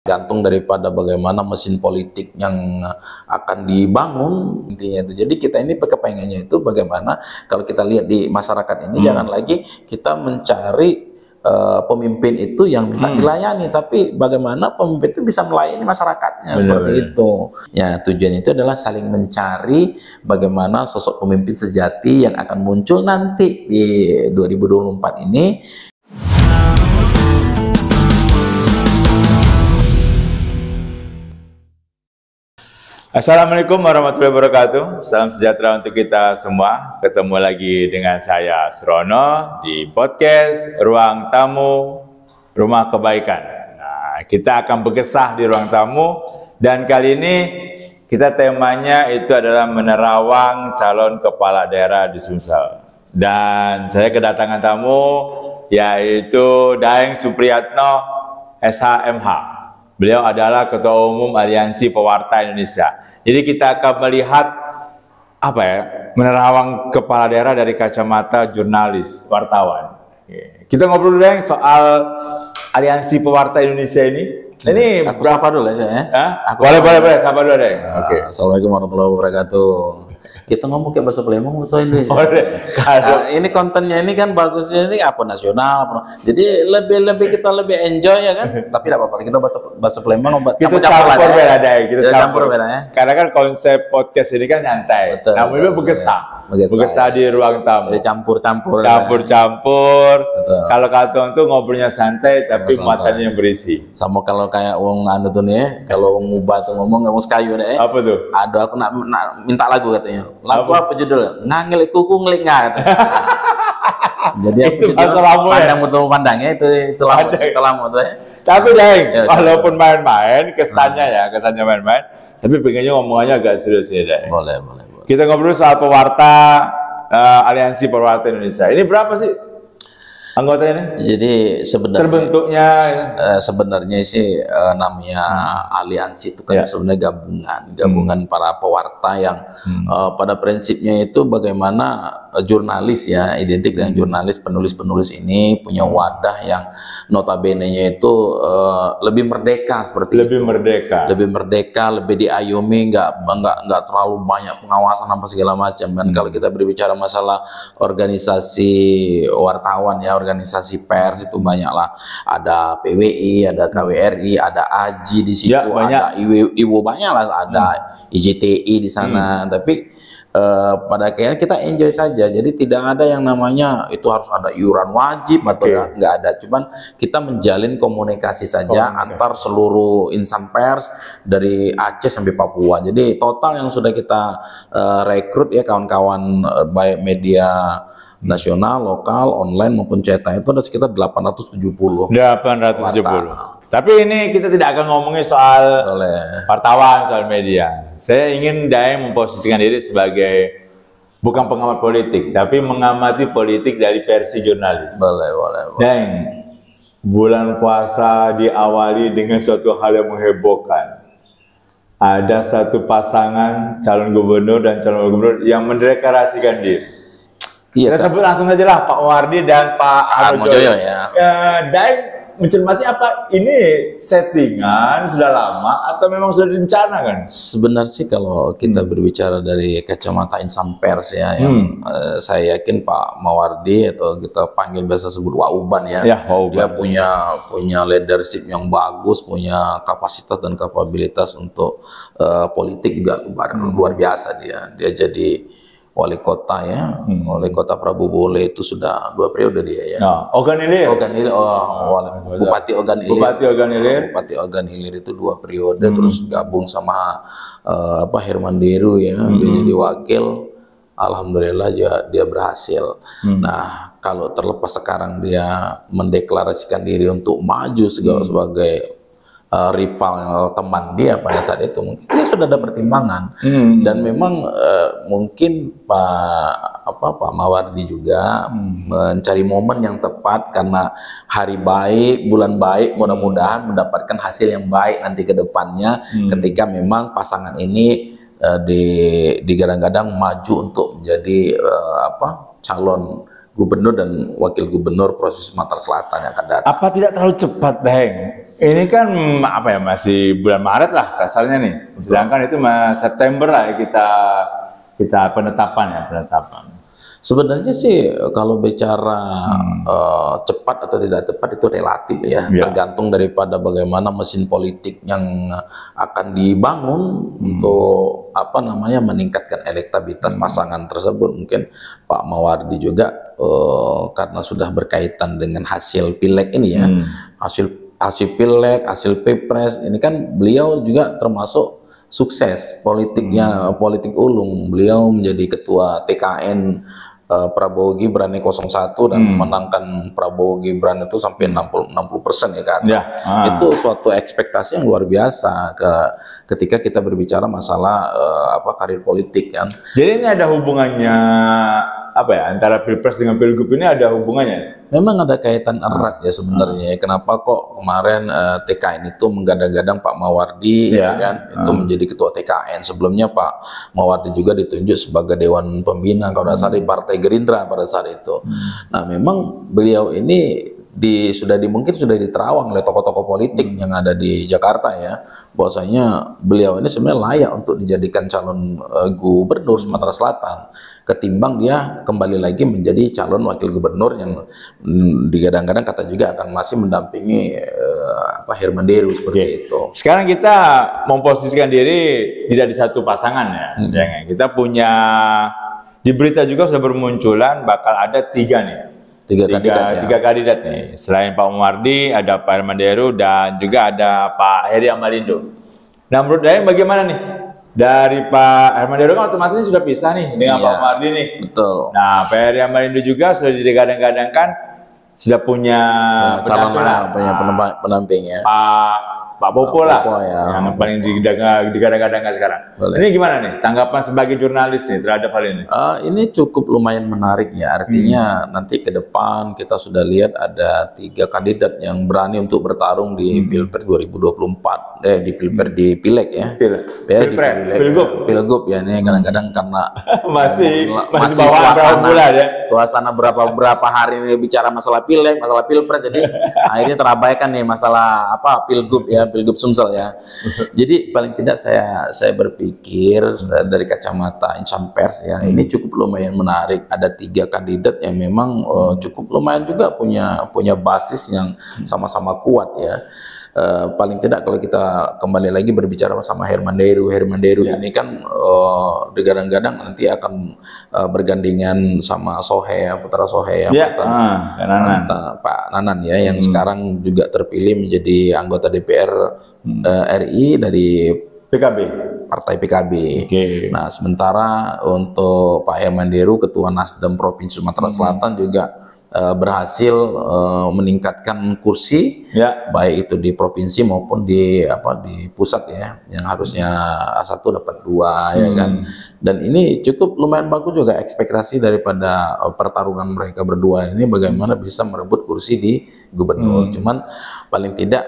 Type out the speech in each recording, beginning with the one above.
Gantung daripada bagaimana mesin politik yang akan dibangun intinya itu. Jadi kita ini kepengennya itu bagaimana kalau kita lihat di masyarakat ini jangan lagi kita mencari pemimpin itu yang minta dilayani, tapi bagaimana pemimpin itu bisa melayani masyarakatnya seperti itu. Ya tujuan itu adalah saling mencari bagaimana sosok pemimpin sejati yang akan muncul nanti di 2024 ini. Assalamualaikum warahmatullahi wabarakatuh. Salam sejahtera untuk kita semua. Ketemu lagi dengan saya Surono di podcast Ruang Tamu Rumah Kebaikan. Nah, kita akan berkesah di ruang tamu dan kali ini kita temanya itu adalah menerawang calon kepala daerah di Sumsel. Dan saya kedatangan tamu yaitu Daeng Supriyatno SHMH. Beliau adalah Ketua Umum Aliansi Pewarta Indonesia. Jadi kita akan melihat menerawang kepala daerah dari kacamata jurnalis, wartawan. Kita ngobrol dulu soal Aliansi Pewarta Indonesia ini. Ini aku sapa dulu ya. Boleh, sapa dulu deh. Oke. Assalamualaikum warahmatullahi wabarakatuh. Kita ngomong kayak bahasa Palembang, bahasa Indonesia. Ini kontennya ini kan bagusnya ini apa nasional, jadi lebih kita lebih enjoy ya kan. Tapi tidak apa-apa, kita bahasa Palembang kita campur beda ya. Karena kan konsep podcast ini kan nyantai. Namun itu berkesah di ruang tamu. Jadi campur-campur. Kalau katong tuh ngobrolnya santai tapi matanya yang berisi. Sama kalau kayak wong anu tuh nih, kalau wong Mubah tuh ngomong nggak mau sekayu nih. Apa tuh? Aduh aku nak minta lagu katanya. Lagu apa judulnya? Ngangelik kuku ngelik ngat. Jadi itu bahasa Lamu ya. Pandang betul pandangnya itu lama tuh ya. Tapi Daeng, walaupun main-main kesannya main-main, tapi pengennya ngomongannya agak serius ya Daeng. Boleh. Kita ngobrol soal pewarta Aliansi Pewarta Indonesia. Ini berapa sih anggotanya? Jadi sebenarnya terbentuknya sebenarnya sih namanya aliansi itu kan sebenarnya gabungan para pewarta yang pada prinsipnya itu bagaimana jurnalis ya, identik dengan jurnalis, penulis ini punya wadah yang notabene-nya itu lebih merdeka seperti lebih merdeka, lebih diayomi, nggak terlalu banyak pengawasan apa segala macam kan. Kalau kita berbicara masalah organisasi wartawan ya, organisasi pers itu banyaklah, ada PWI, ada KWRI, ada AJI di situ, ada IWO banyaklah, ada IJTI di sana. Tapi pada akhirnya kita enjoy saja. Jadi tidak ada yang namanya itu harus ada iuran wajib atau nggak ada. Cuman kita menjalin komunikasi saja antar seluruh insan pers dari Aceh sampai Papua. Jadi total yang sudah kita rekrut ya kawan-kawan baik media nasional, lokal, online maupun cetak itu ada sekitar 870. Tapi ini kita tidak akan ngomongin soal wartawan, soal media. Saya ingin Daeng memposisikan diri sebagai bukan pengamat politik, tapi mengamati politik dari versi jurnalis. Boleh. Daeng, bulan puasa diawali dengan suatu hal yang menghebohkan. Ada satu pasangan calon gubernur dan calon gubernur yang mendeklarasikan diri. Kita sebut langsung saja lah Pak Wardi dan Pak Harmojoyo ya. Daeng mencermati apa ini settingan sudah lama atau memang sudah direncana kan? Sebenarnya sih kalau kita berbicara dari kacamata insan pers ya, yang saya yakin Pak Mawardi atau kita panggil biasa sebut Wauban ya, dia punya leadership yang bagus, punya kapasitas dan kapabilitas untuk politik juga luar biasa dia jadi wali kota ya, wali kota Prabu Bole itu sudah 2 periode dia ya. Ogan Ilir, Bupati Ogan Ilir itu 2 periode, terus gabung sama Herman Deru ya, dia jadi wakil. Alhamdulillah dia berhasil. Nah kalau terlepas sekarang dia mendeklarasikan diri untuk maju sebagai rival teman dia pada saat itu, mungkin dia sudah ada pertimbangan dan memang mungkin Pak Mawardi juga mencari momen yang tepat karena hari baik, bulan baik, mudah-mudahan mendapatkan hasil yang baik nanti ke depannya ketika memang pasangan ini digadang-gadang maju untuk menjadi calon gubernur dan wakil gubernur provinsi Sumatera Selatan yang akan datang. Apa tidak terlalu cepat, Daeng? Ini kan apa ya, masih bulan Maret lah kasarnya nih. Sedangkan itu September lah ya kita penetapan. Sebenarnya sih kalau bicara cepat atau tidak cepat itu relatif ya, tergantung daripada bagaimana mesin politik yang akan dibangun untuk meningkatkan elektabilitas pasangan tersebut. Mungkin Pak Mawardi juga karena sudah berkaitan dengan hasil pileg ini ya, hasil pileg, hasil pilpres ini kan beliau juga termasuk sukses politiknya, politik ulung. Beliau menjadi ketua TKN Prabowo Gibran 01 dan memenangkan Prabowo Gibran itu sampai 60% ya kan. Itu suatu ekspektasi yang luar biasa ketika kita berbicara masalah karir politik kan. Jadi ini ada hubungannya antara Pilpres dengan Pilgub ini ada hubungannya? Memang ada kaitan erat ya sebenarnya. Kenapa kok kemarin TKN itu menggadang-gadang Pak Mawardi itu menjadi ketua TKN. Sebelumnya Pak Mawardi juga ditunjuk sebagai Dewan Pembina kalau tidak salah di Partai Gerindra pada saat itu. Nah, memang beliau ini mungkin sudah diterawang oleh tokoh-tokoh politik yang ada di Jakarta ya, bahwasanya beliau ini sebenarnya layak untuk dijadikan calon gubernur Sumatera Selatan ketimbang dia kembali lagi menjadi calon wakil gubernur yang digadang-gadang kata juga akan masih mendampingi Herman Deru seperti itu. Sekarang kita memposisikan diri tidak di satu pasangan ya. Kita punya di berita juga sudah bermunculan bakal ada tiga kandidat nih. Selain Pak Mawardi, ada Pak Herman Deru dan juga ada Pak Heri Amalindo. Nah, menurut saya bagaimana nih? Dari Pak Herman Deru kan otomatis sudah pisah nih dengan Pak Mawardi nih. Betul. Nah, Pak Heri Amalindo juga sudah digadang-gadangkan sudah punya calon penamping ya. Pak Popo lah, yang paling digadang-gadangkan sekarang. Boleh. Ini gimana nih tanggapan sebagai jurnalis nih terhadap hal ini? Ini cukup lumayan menarik ya, artinya nanti ke depan kita sudah lihat ada 3 kandidat yang berani untuk bertarung di Pilpres 2024, di Pileg ya. Pilgub ya, ini kadang-kadang karena masih suasana berapa hari ini bicara masalah Pileg, masalah Pilpres, jadi akhirnya terabaikan nih masalah Pilgub ya. Pilgub Sumsel ya. Jadi paling tidak saya berpikir dari kacamata insan pers ya, ini cukup lumayan menarik. Ada 3 kandidat yang memang cukup lumayan juga punya basis yang sama-sama kuat ya. Paling tidak kalau kita kembali lagi berbicara sama Herman Deru ini kan digadang-gadang nanti akan bergandingan sama Putra Sohe Pak Nanan ya, yang sekarang juga terpilih menjadi anggota DPR RI dari Partai PKB. Nah, sementara untuk Pak Herman Deru, Ketua Nasdem Provinsi Sumatera Selatan juga berhasil meningkatkan kursi baik itu di provinsi maupun di pusat ya, yang harusnya A1 dapat 2 ya kan. Dan ini cukup lumayan bagus juga ekspektasi daripada pertarungan mereka berdua ini bagaimana bisa merebut kursi di gubernur. Cuman paling tidak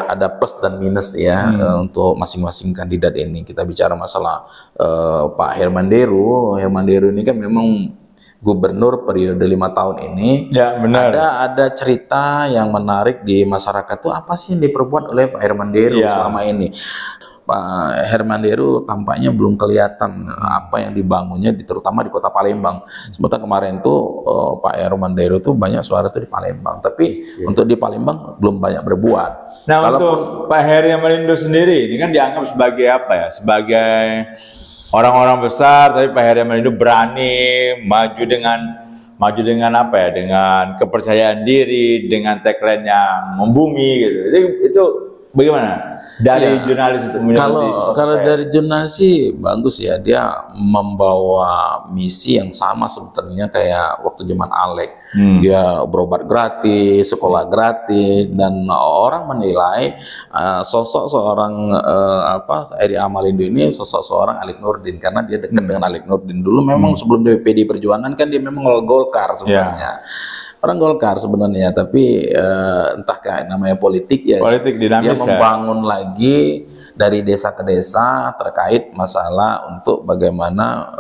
ada plus dan minus ya untuk masing-masing kandidat ini. Kita bicara masalah Pak Herman Deru ini kan memang gubernur periode 5 tahun ini. Ya, benar. Ada cerita yang menarik di masyarakat tuh apa sih yang diperbuat oleh Pak Herman Deru selama ini. Pak Herman Deru tampaknya belum kelihatan apa yang dibangunnya terutama di kota Palembang. Sementara kemarin tuh Pak Herman Deru tuh banyak suara tuh di Palembang, tapi untuk di Palembang belum banyak berbuat. Nah, untuk Pak Heri Amalindo sendiri ini kan dianggap sebagai sebagai orang-orang besar, tapi Pak Heri Amalindo berani maju dengan dengan kepercayaan diri, dengan tagline yang membumi gitu. Itu bagaimana dari jurnalis itu? Kalau dari jurnalis sih bagus ya, dia membawa misi yang sama sebetulnya kayak waktu zaman Alek. Dia berobat gratis, sekolah gratis, dan orang menilai sosok seorang Heri Amalindo ini sosok seorang Alik Nurdin karena dia dekat dengan Alik Nurdin. Dulu memang sebelum di PD Perjuangan kan dia memang Golkar sebenarnya. orang Golkar sebenarnya, tapi entah kayak namanya politik ya. Politik dinamis dia membangun lagi dari desa ke desa terkait masalah untuk bagaimana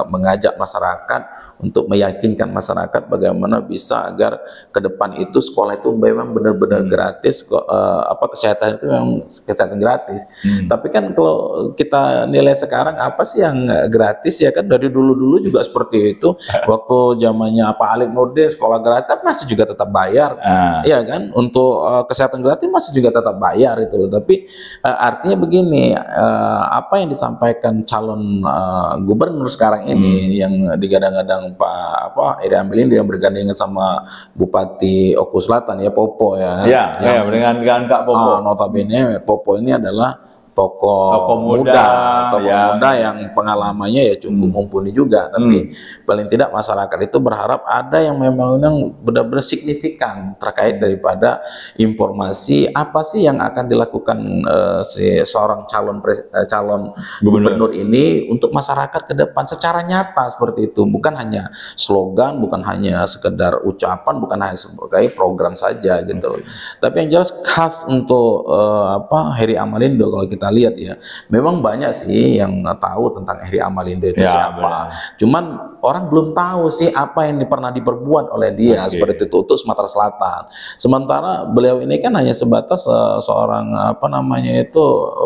mengajak masyarakat untuk meyakinkan masyarakat bagaimana bisa agar ke depan itu sekolah itu memang benar-benar gratis, kesehatan itu memang kesehatan gratis. Tapi kan kalau kita nilai sekarang apa sih yang gratis ya kan, dari dulu-dulu juga seperti itu. Waktu zamannya Pak Alif Nurdin sekolah gratis masih juga tetap bayar, ya kan, untuk kesehatan gratis masih juga tetap bayar itu loh. Tapi artinya begini, apa yang disampaikan calon gubernur sekarang ini yang digadang-gadang Pak Eri Amelinda yang bergandengan sama Bupati Oku Selatan ya, Popo ya. Ya, dengan Kak Popo. Notabene Popo ini adalah tokoh muda yang pengalamannya ya cukup mumpuni juga, tapi paling tidak masyarakat itu berharap ada yang memang benar-benar signifikan terkait daripada informasi apa sih yang akan dilakukan seorang calon gubernur ini untuk masyarakat ke depan secara nyata seperti itu, bukan hanya slogan, bukan hanya sekedar ucapan, bukan hanya sebagai program saja gitu. Tapi yang jelas khas untuk Heri Amalindo kalau kita lihat ya, memang banyak sih yang tahu tentang Heri Amalindo itu siapa. Cuman orang belum tahu sih apa yang pernah diperbuat oleh dia seperti itu untuk Sumatera Selatan. Sementara beliau ini kan hanya sebatas seorang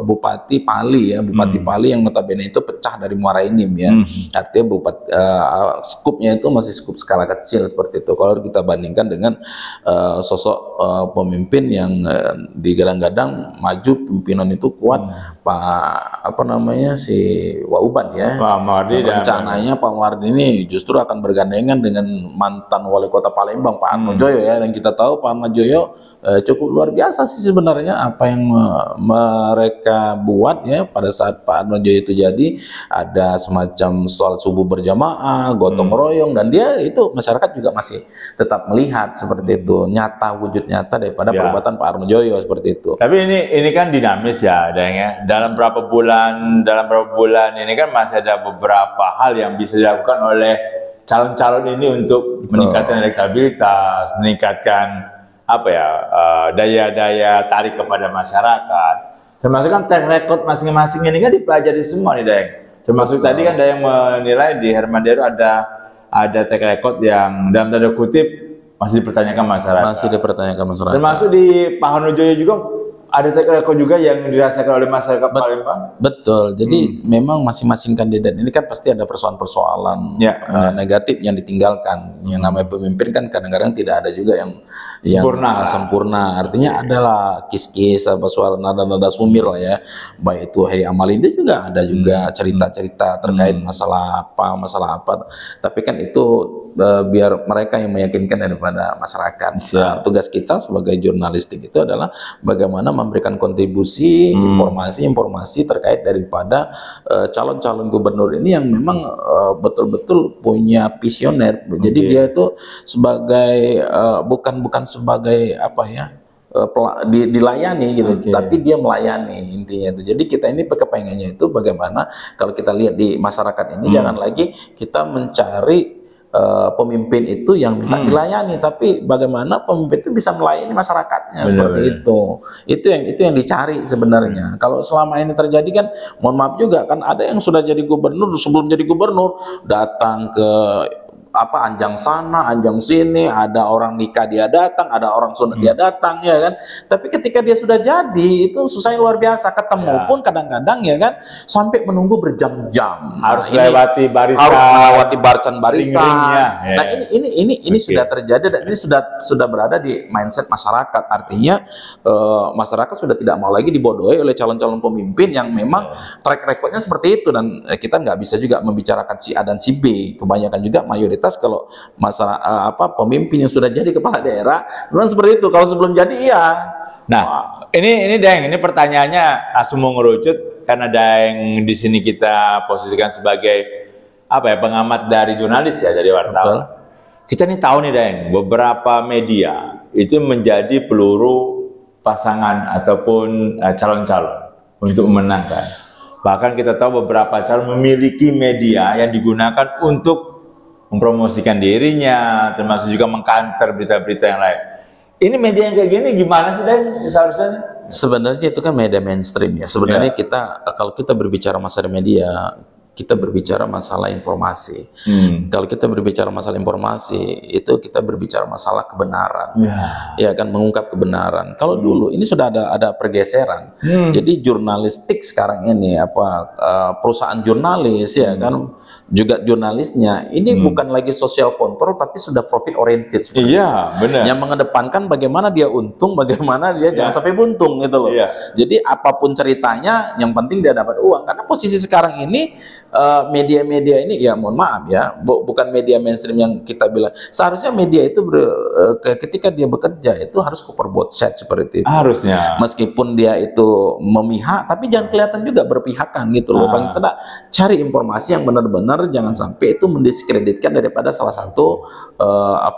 Bupati Pali ya, Bupati Pali yang notabene itu pecah dari Muara Enim ya. Artinya skupnya itu masih skup skala kecil seperti itu. Kalau kita bandingkan dengan sosok pemimpin yang digadang-gadang maju pimpinan itu kuat, Pak si Wauban ya. Rencananya Pak Mardi ini justru akan bergandengan dengan mantan wali kota Palembang Pak Atmojoyo ya, dan kita tahu Pak Atmojoyo cukup luar biasa sih sebenarnya apa yang mereka buat ya pada saat Pak Atmojoyo itu jadi, ada semacam soal subuh berjamaah, gotong royong, dan dia itu masyarakat juga masih tetap melihat seperti itu, wujud nyata daripada perbuatan Pak Atmojoyo seperti itu. Tapi ini kan dinamis ya, ya. Dalam beberapa bulan ini kan masih ada beberapa hal yang bisa dilakukan oleh calon-calon ini untuk meningkatkan elektabilitas, meningkatkan daya tarik kepada masyarakat. Termasuk kan track record masing-masing ini kan dipelajari semua nih, Dayang. Termasuk tadi kan Dayang menilai di Herman Deru ada track record yang dalam tanda kutip masih dipertanyakan masyarakat. Termasuk di Pak Hanojoyo juga ada track record juga yang dirasakan oleh masyarakat Palembang. Betul. Jadi memang masing-masing kandidat ini kan pasti ada persoalan-persoalan negatif yang ditinggalkan. Yang namanya pemimpin kan kadang-kadang tidak ada juga yang sempurna. Artinya adalah kis-kis suara nada-nada sumir lah ya. Baik itu Heri Amalindo juga ada juga cerita-cerita terkait masalah apa. Tapi kan itu biar mereka yang meyakinkan daripada masyarakat. Nah, tugas kita sebagai jurnalistik itu adalah bagaimana memberikan kontribusi informasi terkait daripada calon-calon gubernur ini yang memang betul-betul punya visioner. Jadi dia itu sebagai bukan sebagai dilayani gitu, tapi dia melayani intinya itu. Jadi kita ini kepengennya itu bagaimana kalau kita lihat di masyarakat ini jangan lagi kita mencari pemimpin itu yang dilayani, tapi bagaimana pemimpin itu bisa melayani masyarakatnya seperti itu. Itu yang dicari sebenarnya. Kalau selama ini terjadi kan, mohon maaf juga kan ada yang sudah jadi gubernur, sebelum jadi gubernur datang ke anjang sana, anjang sini, ada orang nikah dia datang, ada orang sunat dia datang ya kan. Tapi ketika dia sudah jadi itu susahnya luar biasa, ketemu pun kadang-kadang ya kan sampai menunggu berjam-jam. Harus melewati barisan. Nah, ini sudah terjadi dan ini sudah berada di mindset masyarakat. Artinya masyarakat sudah tidak mau lagi dibodohi oleh calon-calon pemimpin yang memang track recordnya seperti itu, dan kita nggak bisa juga membicarakan si A dan si B. Kebanyakan juga mayoritas kalau masalah pemimpin yang sudah jadi kepala daerah memang seperti itu. Kalau sebelum jadi Nah, ini Deng, ini pertanyaannya langsung mengerucut karena Deng di sini kita posisikan sebagai pengamat dari jurnalis ya, dari wartawan. Kita nih tahu nih Deng, beberapa media itu menjadi peluru pasangan ataupun calon-calon untuk memenangkan. Bahkan kita tahu beberapa calon memiliki media yang digunakan untuk mempromosikan dirinya, termasuk juga mengkanter berita-berita yang lain. Ini media yang kayak gini gimana sih, Dan, seharusnya? Sebenarnya itu kan media mainstream ya. Sebenarnya kita, kalau kita berbicara masalah media, kita berbicara masalah informasi. Kalau kita berbicara masalah informasi, itu kita berbicara masalah kebenaran. Ya kan, mengungkap kebenaran. Kalau dulu ini sudah ada pergeseran. Jadi jurnalistik sekarang ini perusahaan jurnalis ya kan, juga jurnalisnya ini bukan lagi social control tapi sudah profit oriented. Iya, benar. Yang mengedepankan bagaimana dia untung, bagaimana dia jangan sampai buntung gitu loh. Jadi apapun ceritanya, yang penting dia dapat uang. Karena posisi sekarang ini media-media ini, ya mohon maaf ya, bukan media mainstream yang kita bilang. Seharusnya media itu ketika dia bekerja itu harus cover both side seperti itu. Harusnya. Meskipun dia itu memihak, tapi jangan kelihatan juga berpihakan gitu loh. Paling tidak cari informasi yang benar-benar, jangan sampai itu mendiskreditkan daripada salah satu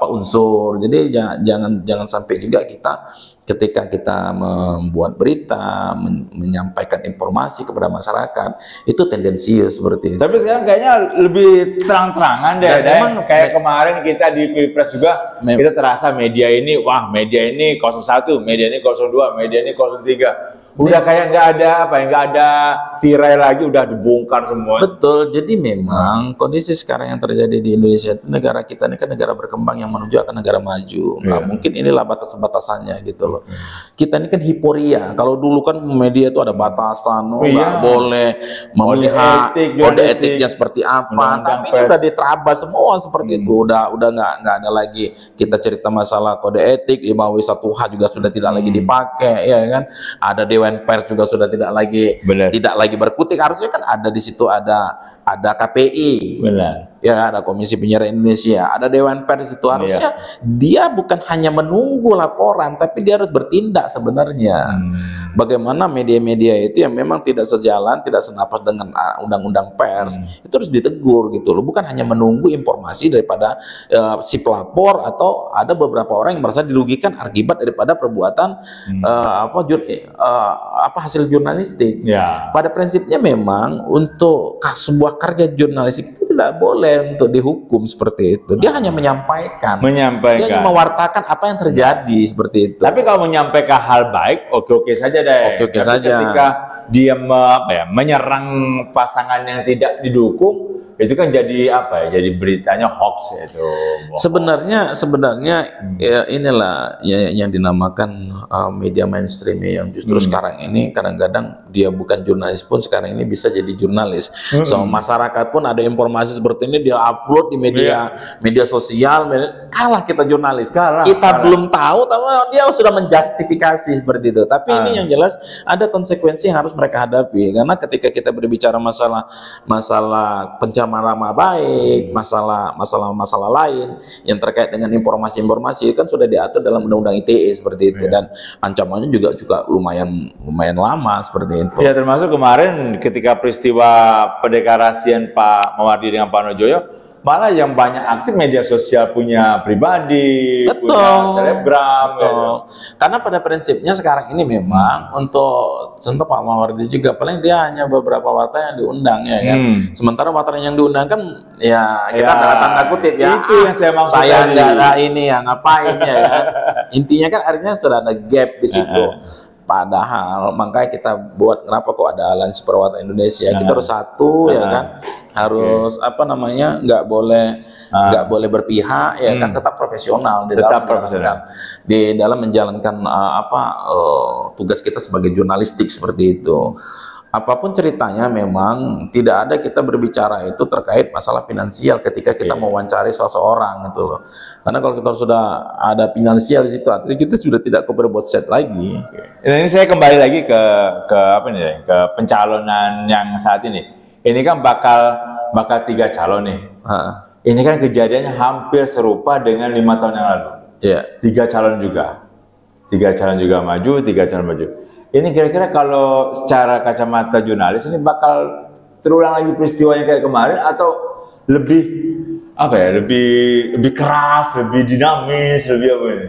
unsur. Jadi jangan sampai juga kita ketika kita membuat berita, menyampaikan informasi kepada masyarakat, itu tendensius seperti itu. Tapi sekarang kayaknya lebih terang-terangan deh. Memang kayak kemarin kita di Pilpres juga, kita terasa media ini, wah media ini 01, media ini 02, media ini 03. Udah kayak nggak ada tirai lagi, udah dibongkar semua. Betul. Jadi memang kondisi sekarang yang terjadi di Indonesia itu, negara kita ini kan negara berkembang yang menuju akan negara maju. Nah, mungkin inilah batas-batasannya gitu loh. Kita ini kan hiporia. Kalau dulu kan media itu ada batasan, nggak boleh memihak, kode etiknya seperti apa. Tapi ini udah diterabas semua seperti itu. Udah nggak ada lagi kita cerita masalah kode etik. 5W1H juga sudah tidak lagi dipakai, ya kan? Ada Dewan Pers juga sudah tidak lagi berkutik. Harusnya kan ada di situ, ada KPI. Ya, ada Komisi Penyiaran Indonesia, ada Dewan Pers itu. Harusnya dia bukan hanya menunggu laporan, tapi dia harus bertindak sebenarnya. Bagaimana media-media itu yang memang tidak sejalan, tidak senapas dengan undang-undang pers, itu harus ditegur gitu loh. Bukan hanya menunggu informasi daripada si pelapor, atau ada beberapa orang yang merasa dirugikan akibat daripada perbuatan hasil jurnalistik. Pada prinsipnya memang untuk sebuah karya jurnalistik itu tidak boleh untuk dihukum seperti itu. Dia hanya menyampaikan. Dia hanya mewartakan apa yang terjadi seperti itu. Tapi kalau menyampaikan hal baik, oke-oke saja deh. Oke-oke saja. Ketika dia menyerang pasangan yang tidak didukung, itu kan jadi jadi beritanya hoax itu. Sebenarnya ya inilah yang dinamakan media mainstream yang justru sekarang ini kadang-kadang dia bukan jurnalis pun sekarang ini bisa jadi jurnalis. So masyarakat pun ada informasi seperti ini dia upload di media sosial, kalah kita jurnalis. Kita belum tahu, tapi dia sudah menjustifikasi seperti itu. Tapi ini yang jelas ada konsekuensi yang harus mereka hadapi, karena ketika kita berbicara masalah pencemaran nama baik, masalah lain yang terkait dengan informasi kan sudah diatur dalam Undang-Undang ITE seperti itu, dan ancamannya juga lumayan lama seperti itu. Ya, termasuk kemarin ketika peristiwa pendeklarasian Pak Mawardi dengan Pak Nojoyo, malah yang banyak aktif media sosial punya pribadi, punya selebgram. Karena pada prinsipnya sekarang ini memang untuk contoh Pak Mawardi juga paling dia hanya beberapa wartawan yang diundang ya kan. Sementara wartawan yang diundang kan ya kita tanda kutip ya. Itu yang saya maksud. Saya nggak ada ini yang ngapain ya kan. Intinya kan artinya sudah ada gap di situ. Padahal makanya kita buat, kenapa kok ada Aliansi Perwata Indonesia, kita harus satu ya kan, harus nggak boleh berpihak ya kan, tetap profesional di dalam menjalankan tugas kita sebagai jurnalistik seperti itu. Apapun ceritanya, memang tidak ada kita berbicara itu terkait masalah finansial ketika kita mewawancari seseorang gitu loh. Karena kalau kita sudah ada finansial di situ, artinya kita sudah tidak cover both side lagi. Ini saya kembali lagi ke pencalonan yang saat ini. Ini kan bakal 3 calon nih. Ini kan kejadiannya hampir serupa dengan 5 tahun yang lalu. 3 calon juga. 3 calon juga maju, 3 calon maju. Ini kira-kira kalau secara kacamata jurnalis ini bakal terulang lagi peristiwanya kayak kemarin, atau lebih apa ya, lebih keras, lebih dinamis, lebih apa ini?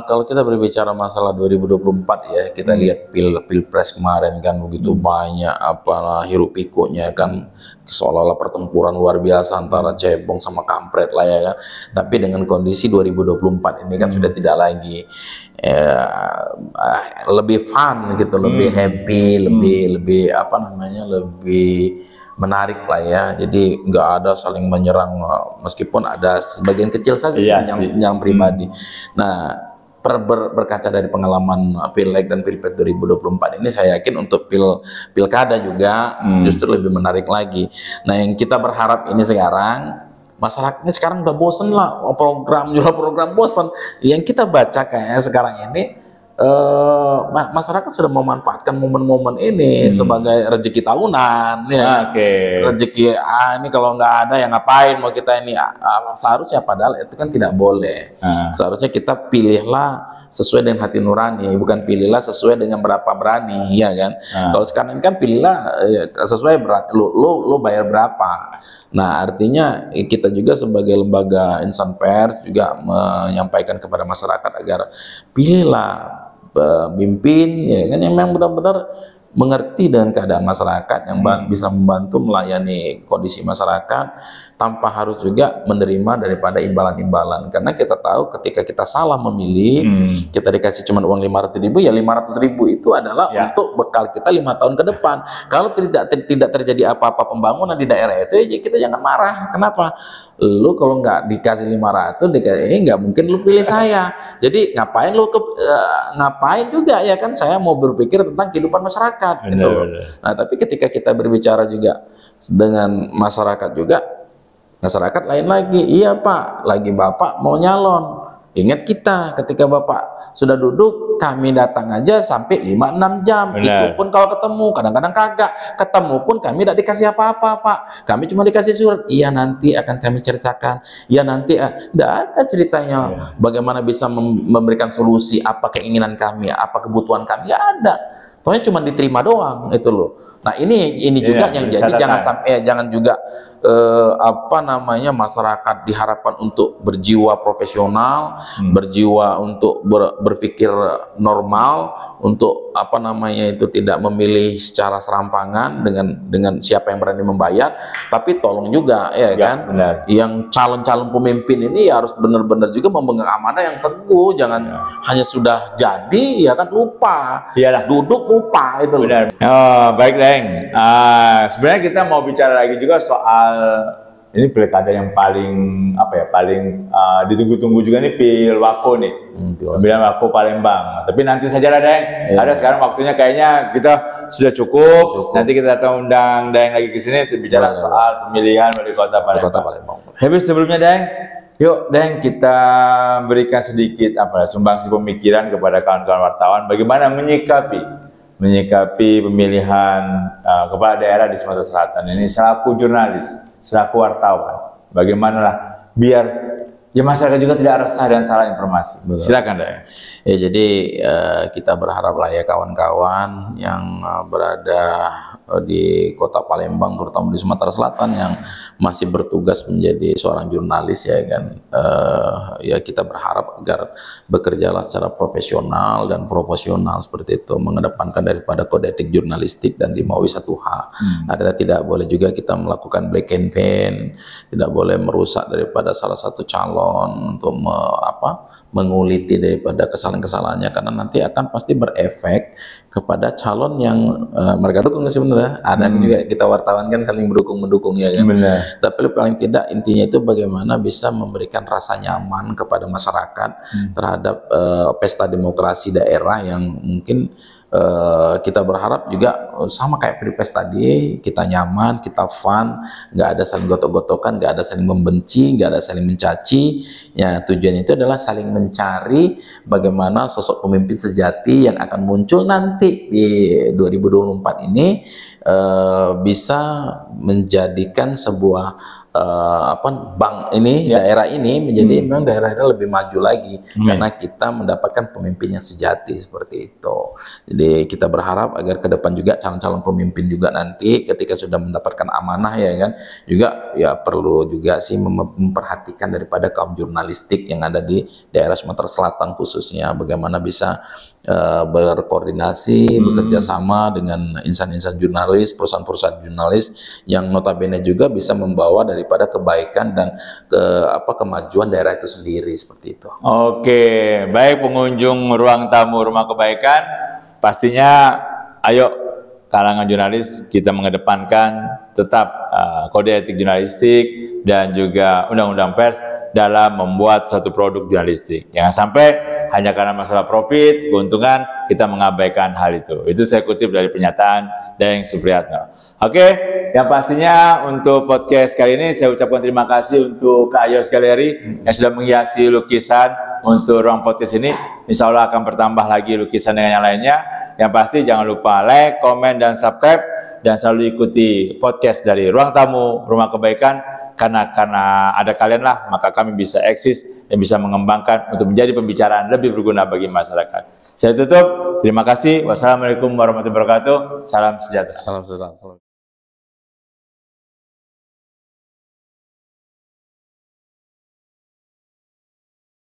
Kalau kita berbicara masalah 2024 ya, kita lihat pilpres kemarin kan begitu banyak apa hiruk pikuknya kan, seolah-olah pertempuran luar biasa antara cebong sama kampret lah ya kan. Tapi dengan kondisi 2024 ini kan sudah tidak lagi lebih fun gitu, lebih happy, lebih apa namanya, lebih menarik lah ya. Jadi nggak ada saling menyerang, meskipun ada sebagian kecil saja yang pribadi. Nah, berkaca dari pengalaman Pileg dan Pilpres 2024 ini, saya yakin untuk pilkada juga justru lebih menarik lagi. Nah, yang kita berharap ini sekarang, masyarakat ini sekarang udah bosen lah program bosen. Yang kita baca kayaknya sekarang ini masyarakat sudah memanfaatkan momen-momen ini sebagai rezeki tahunan ya. Rezeki ini kalau nggak ada ya ngapain mau kita ini, seharusnya, padahal itu kan tidak boleh. Seharusnya kita pilihlah sesuai dengan hati nurani, bukan pilihlah sesuai dengan berapa berani ya kan. Kalau sekarang kan pilihlah sesuai berat, lu bayar berapa. Nah, artinya kita juga sebagai lembaga insan pers juga menyampaikan kepada masyarakat agar pilihlah pemimpin ya kan yang memang benar-benar mengerti dengan keadaan masyarakat, yang bisa membantu melayani kondisi masyarakat tanpa harus juga menerima daripada imbalan-imbalan. Karena kita tahu ketika kita salah memilih, kita dikasih cuma uang 500.000, ya 500.000 itu adalah untuk bekal kita 5 tahun ke depan. Kalau tidak terjadi apa-apa pembangunan di daerah itu, ya kita jangan marah. Kenapa? Lu kalau nggak dikasih 500, nggak mungkin lu pilih saya. Jadi ngapain lu ngapain juga ya kan, saya mau berpikir tentang kehidupan masyarakat gitu. Nah, tapi ketika kita berbicara juga dengan masyarakat juga, masyarakat lain lagi. Iya Pak, lagi Bapak mau nyalon, ingat kita ketika Bapak sudah duduk, kami datang aja sampai 5-6 jam. Itu pun kalau ketemu, kadang-kadang kagak ketemu pun kami tidak dikasih apa-apa Pak, kami cuma dikasih surat. Iya nanti akan kami ceritakan, iya nanti tidak ada ceritanya bagaimana bisa memberikan solusi apa keinginan kami, apa kebutuhan kami, nggak ada. Pokoknya cuma diterima doang itu loh. Nah, ini juga yang jadi jangan sampai jangan juga apa namanya, masyarakat diharapkan untuk berjiwa profesional, berjiwa untuk berpikir normal, untuk apa namanya itu tidak memilih secara serampangan dengan siapa yang berani membayar. Tapi tolong juga ya kan, yang calon-calon pemimpin ini harus benar-benar juga memegang amanah yang teguh, jangan hanya sudah jadi ya kan lupa, duduk lupa itu. Baik Deng, sebenarnya kita mau bicara lagi juga soal ini pilkada yang paling apa ya, paling ditunggu-tunggu juga nih, Pilwako nih, Pilwako Palembang. Tapi nanti saja lah Deng, ada sekarang waktunya kayaknya kita sudah cukup. Nanti kita datang undang Deng lagi ke sini bicara soal pemilihan wali kota Palembang. Habis sebelumnya Deng, yuk Deng kita berikan sedikit sumbangsi pemikiran kepada kawan-kawan wartawan bagaimana menyikapi pemilihan kepala daerah di Sumatera Selatan ini selaku jurnalis, selaku wartawan. Bagaimana biar ya masyarakat juga tidak resah dan salah informasi. Silakan Deng. Ya, jadi kita berharap lah ya kawan-kawan yang berada di Kota Palembang, terutama di Sumatera Selatan yang masih bertugas menjadi seorang jurnalis ya kan, ya kita berharap agar bekerjalah secara profesional dan proporsional seperti itu, mengedepankan daripada kode etik jurnalistik dan di MAUI 1H. Ada tidak boleh juga kita melakukan black campaign, tidak boleh merusak daripada salah satu calon untuk menguliti daripada kesalahan-kesalahannya, karena nanti akan pasti berefek kepada calon yang mereka dukung sebenarnya. Ada juga kita wartawan kan saling mendukung ya kan. Tapi paling tidak intinya itu bagaimana bisa memberikan rasa nyaman kepada masyarakat terhadap pesta demokrasi daerah yang mungkin kita berharap juga sama kayak Pilpres tadi, kita nyaman, kita fun, nggak ada saling gotok-gotokan, nggak ada saling membenci, nggak ada saling mencaci. Ya, tujuannya itu adalah saling mencari bagaimana sosok pemimpin sejati yang akan muncul nanti di 2024 ini bisa menjadikan sebuah bank ini, daerah ini menjadi memang daerahnya lebih maju lagi karena kita mendapatkan pemimpin yang sejati seperti itu. Jadi kita berharap agar ke depan juga calon-calon pemimpin juga nanti ketika sudah mendapatkan amanah ya kan, juga ya perlu juga sih memperhatikan daripada kaum jurnalistik yang ada di daerah Sumatera Selatan khususnya, bagaimana bisa berkoordinasi, bekerja sama dengan insan-insan jurnalis, perusahaan-perusahaan jurnalis yang notabene juga bisa membawa daripada kebaikan dan kemajuan daerah itu sendiri seperti itu. Oke, baik pengunjung ruang tamu Rumah Kebaikan, pastinya ayo kalangan jurnalis kita mengedepankan tetap kode etik jurnalistik dan juga undang-undang pers dalam membuat suatu produk jurnalistik. Jangan sampai hanya karena masalah profit, keuntungan, kita mengabaikan hal itu. Itu saya kutip dari pernyataan Daeng Supriyatno. Oke, yang pastinya untuk podcast kali ini saya ucapkan terima kasih untuk Kak Yos Galeri yang sudah menghiasi lukisan untuk ruang podcast ini. Insya Allah akan bertambah lagi lukisan dengan yang lainnya. Yang pasti jangan lupa like, komen, dan subscribe. Dan selalu ikuti podcast dari Ruang Tamu Rumah Kebaikan. Karena ada kalian lah, maka kami bisa eksis dan bisa mengembangkan untuk menjadi pembicaraan lebih berguna bagi masyarakat. Saya tutup, terima kasih. Wassalamualaikum warahmatullahi wabarakatuh. Salam sejahtera. Salam sejahtera.